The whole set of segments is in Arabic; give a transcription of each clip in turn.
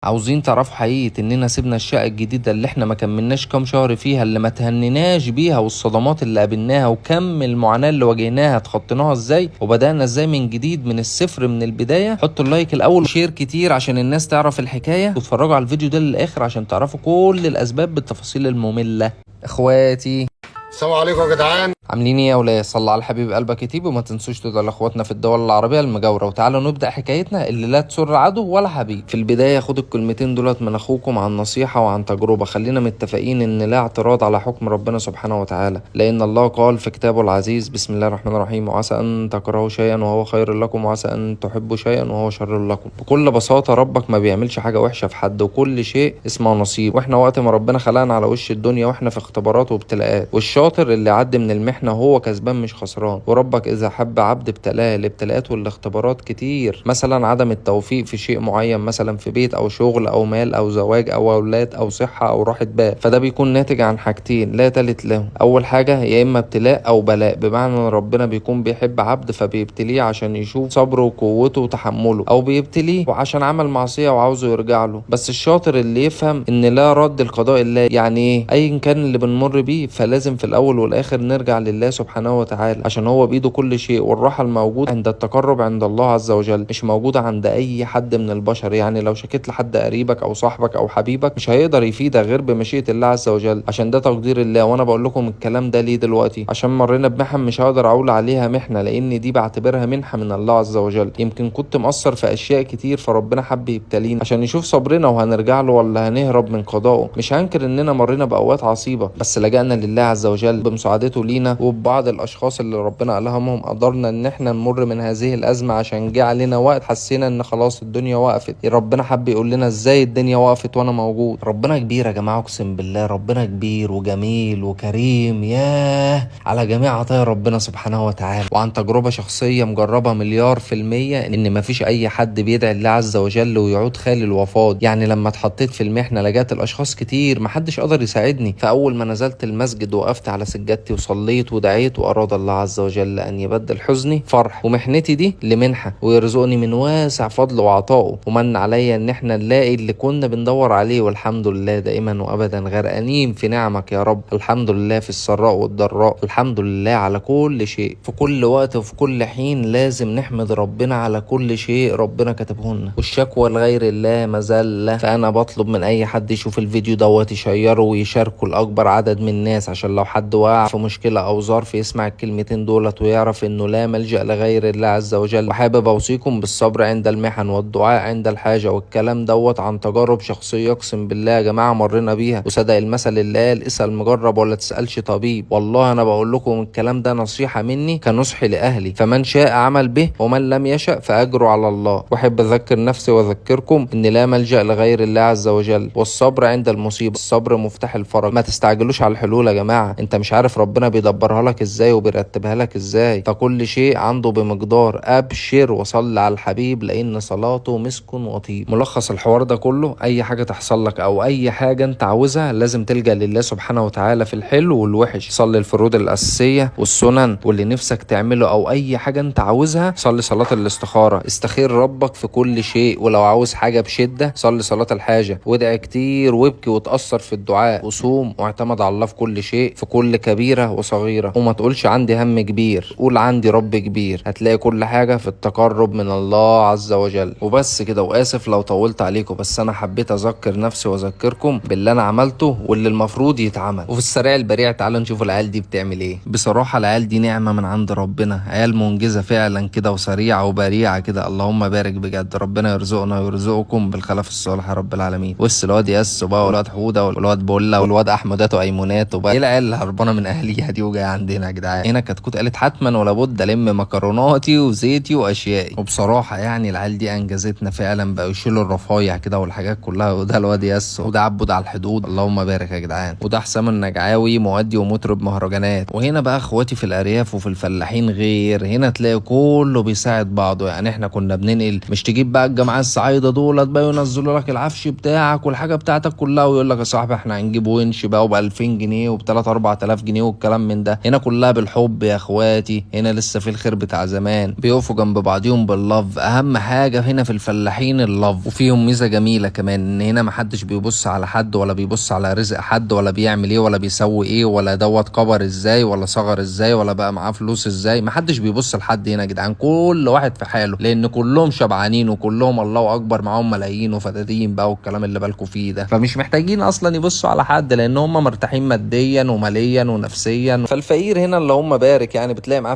عاوزين تعرفوا حقيقة اننا سيبنا الشقة الجديدة اللي احنا ما كملناش كام شهر فيها، اللي ما تهنناش بيها، والصدمات اللي قابلناها وكم المعاناة اللي واجهناها تخطيناها ازاي، وبدأنا ازاي من جديد من الصفر من البداية. حطوا اللايك الاول وشير كتير عشان الناس تعرف الحكاية، واتفرجوا على الفيديو ده للاخر عشان تعرفوا كل الاسباب بالتفاصيل المملة. اخواتي السلام عليكم يا جدعان. عاملين ايه يا ولاد؟ صلى على الحبيب قلبك يتيب، وما تنسوش تدعوا لاخواتنا في الدول العربيه المجاوره. وتعالوا نبدا حكايتنا اللي لا تسر عدو ولا حبيب. في البدايه خد الكلمتين دولت من اخوكم عن نصيحه وعن تجربه. خلينا متفقين ان لا اعتراض على حكم ربنا سبحانه وتعالى، لان الله قال في كتابه العزيز: بسم الله الرحمن الرحيم، وعسى ان تكرهوا شيئا وهو خير لكم، وعسى ان تحبوا شيئا وهو شر لكم. بكل بساطه ربك ما بيعملش حاجه وحشه في حد، وكل شيء اسمه نصيب. واحنا وقت ما ربنا خلقنا على وش الدنيا واحنا في اختبارات وابتلاءات، والشاطر اللي عدى من المحنه هو كسبان مش خسران. وربك اذا حب عبد ابتلاه. الابتلاءات والاختبارات كتير، مثلا عدم التوفيق في شيء معين، مثلا في بيت او شغل او مال او زواج او اولاد او صحه او راحه بال، فده بيكون ناتج عن حاجتين لا تالت لهم. اول حاجه يا اما ابتلاء او بلاء، بمعنى ان ربنا بيكون بيحب عبد فبيبتليه عشان يشوف صبره وقوته وتحمله، او بيبتليه وعشان عمل معصيه وعاوزه يرجع له. بس الشاطر اللي يفهم ان لا رد القضاء الله، يعني ايه ايا كان اللي بنمر بيه فلازم في الاول والاخر نرجع لله سبحانه وتعالى، عشان هو بيده كل شيء. والراحه الموجوده عند التقرب عند الله عز وجل، مش موجوده عند اي حد من البشر. يعني لو شكيت لحد قريبك او صاحبك او حبيبك مش هيقدر يفيدك غير بمشيئه الله عز وجل، عشان ده تقدير الله. وانا بقول لكم الكلام ده ليه دلوقتي؟ عشان مرينا بمحن مش هقدر اقول عليها محنه، لان دي بعتبرها منحه من الله عز وجل. يمكن كنت مقصر في اشياء كتير فربنا حب يبتلينا عشان يشوف صبرنا وهنرجع له ولا هنهرب من قضائه. مش هنكر اننا مرينا باوقات عصيبه، بس لجأنا لله عز وجل بمساعدته لينا وببعض الاشخاص اللي ربنا ألهمهم. قدرنا ان احنا نمر من هذه الازمه، عشان جه علينا وقت حسينا ان خلاص الدنيا وقفت. ربنا حب يقول لنا ازاي الدنيا وقفت وانا موجود. ربنا كبير يا جماعه، اقسم بالله ربنا كبير وجميل وكريم. ياه على جميع عطايا ربنا سبحانه وتعالى. وعن تجربه شخصيه مجربه مليار في المية، ان مفيش اي حد بيدعي الله عز وجل ويعود خالي الوفاض. يعني لما اتحطيت في المحنه لجأت الاشخاص كتير محدش قدر يساعدني. فاول ما نزلت المسجد وقفت على سجادتي وصليت ودعيت، واراد الله عز وجل ان يبدل حزني فرح ومحنتي دي لمنحه، ويرزقني من واسع فضله وعطائه. ومن عليا ان احنا نلاقي اللي كنا بندور عليه. والحمد لله دائما وابدا غرقانين في نعمك يا رب. الحمد لله في السراء والضراء، الحمد لله على كل شيء. في كل وقت وفي كل حين لازم نحمد ربنا على كل شيء ربنا كتبه لنا. والشكوى لغير الله مذله. فانا بطلب من اي حد يشوف الفيديو دوت يشيره ويشاركه لاكبر عدد من الناس، عشان لو حد وقع في مشكله او ظرف يسمع الكلمتين دولت ويعرف انه لا ملجأ لغير الله عز وجل. وحابب اوصيكم بالصبر عند المحن والدعاء عند الحاجه. والكلام دوت عن تجارب شخصيه اقسم بالله يا جماعه مرينا بيها. وصدق المثل اللي قال: اسال مجرب ولا تسالش طبيب. والله انا بقول لكم الكلام ده نصيحه مني كنصح لاهلي، فمن شاء عمل به ومن لم يشأ فاجره على الله. واحب اذكر نفسي واذكركم ان لا ملجأ لغير الله عز وجل، والصبر عند المصيبه. الصبر مفتاح الفرج. ما تستعجلوش على الحلول يا جماعه، انت مش عارف ربنا بيدبرها لك ازاي وبيرتبها لك ازاي. فكل شيء عنده بمقدار. ابشر وصل على الحبيب لان صلاته مسك وطيب. ملخص الحوار ده كله: اي حاجه تحصل لك او اي حاجه انت عاوزها لازم تلجأ لله سبحانه وتعالى في الحلو والوحش. صلي الفروض الاساسيه والسنن واللي نفسك تعمله، او اي حاجه انت عاوزها صلي صلاه الاستخاره. استخير ربك في كل شيء. ولو عاوز حاجه بشده صلي صلاه الحاجه، وادعي كتير وابكي وتأثر في الدعاء، وصوم واعتمد على الله في كل شيء، في كل كبيره وصغيره. وما تقولش عندي هم كبير، قول عندي رب كبير. هتلاقي كل حاجه في التقرب من الله عز وجل. وبس كده. واسف لو طولت عليكم، بس انا حبيت اذكر نفسي واذكركم باللي انا عملته واللي المفروض يتعمل. وفي السريع البريع تعالوا نشوف العيال دي بتعمل ايه. بصراحه العيال دي نعمه من عند ربنا، عيال منجزه فعلا كده وسريعه وبريعه كده. اللهم بارك بجد. ربنا يرزقنا ويرزقكم بالخلف الصالح يا رب العالمين. بص الواد ياسو بقى، والواد حوده، والواد بولا، والواد احمدات وايمونات، وبقى ايه العيال اللي هربانه من اهليها دي وجايه عندنا يا جدعان؟ هنا كتكوت قالت حتما ولا بد الم مكروناتي وزيتي واشيائي. وبصراحه يعني العيال دي انجزتنا فعلا، بقوا يشيلوا الرفايع كده والحاجات كلها. وده الواد ياسو، وده عبود على الحدود، اللهم بارك يا جدعان. وده حسام النجعاوي مؤدي ومطرب مهرجانات. وهنا بقى اخواتي في الارياف وفي الفلاحين غير. هنا تلاقي كله بيساعد بعضه. يعني احنا كنا بننقل، مش تجيب بقى الجماعه الصعايده دولت بقى ينزلوا لك العفش بتاعك والحاجه بتاعتك كلها، ويقول لك يا صاحبي احنا هنجيب ونش بقى ب 2000 جنيه وب 3 4000 جنيه والكلام من الكلام ده. هنا كلها بالحب يا اخواتي، هنا لسه في الخير بتاع زمان، بيقفوا جنب بعضيهم باللف. اهم حاجه هنا في الفلاحين اللف. وفيهم ميزه جميله كمان، ان هنا محدش بيبص على حد ولا بيبص على رزق حد ولا بيعمل ايه ولا بيسوي ايه ولا دوت كبر ازاي ولا صغر ازاي ولا بقى معاه فلوس ازاي. محدش بيبص لحد هنا يا جدعان، كل واحد في حاله، لان كلهم شبعانين وكلهم الله اكبر معاهم ملايين وفدادين بقى والكلام اللي بالكوا فيه ده. فمش محتاجين اصلا يبصوا على حد، لان هم مرتاحين ماديا وماليا ونفسيا. فالفقير هنا اللي هم بارك يعني بتلاقي معاه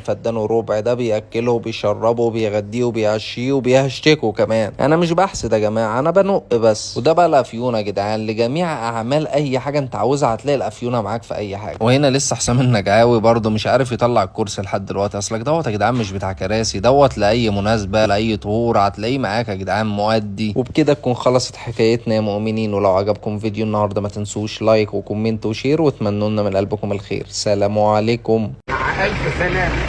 فدان وربع، ده بياكله وبيشربه وبيغديه وبيعشيه وبيهشتكه كمان. انا مش بحسد يا جماعه، انا بنق بس. وده بقى الافيونه يا جدعان، لجميع اعمال اي حاجه انت عاوزها هتلاقي الافيونه معاك في اي حاجه. وهنا لسه حسام النجعاوي برضه مش عارف يطلع الكرسي لحد دلوقتي. اصلك دوت يا جدعان مش بتاع كراسي، دوت لاي مناسبه لاي طهور هتلاقيه معاك يا جدعان مؤدي. وبكده تكون خلصت حكايتنا يا مؤمنين. ولو عجبكم فيديو النهارده ما تنسوش لايك وكومنت وشير، واتمنوا لنا من قلبكم الخير. سلام عليكم. ألف سلام.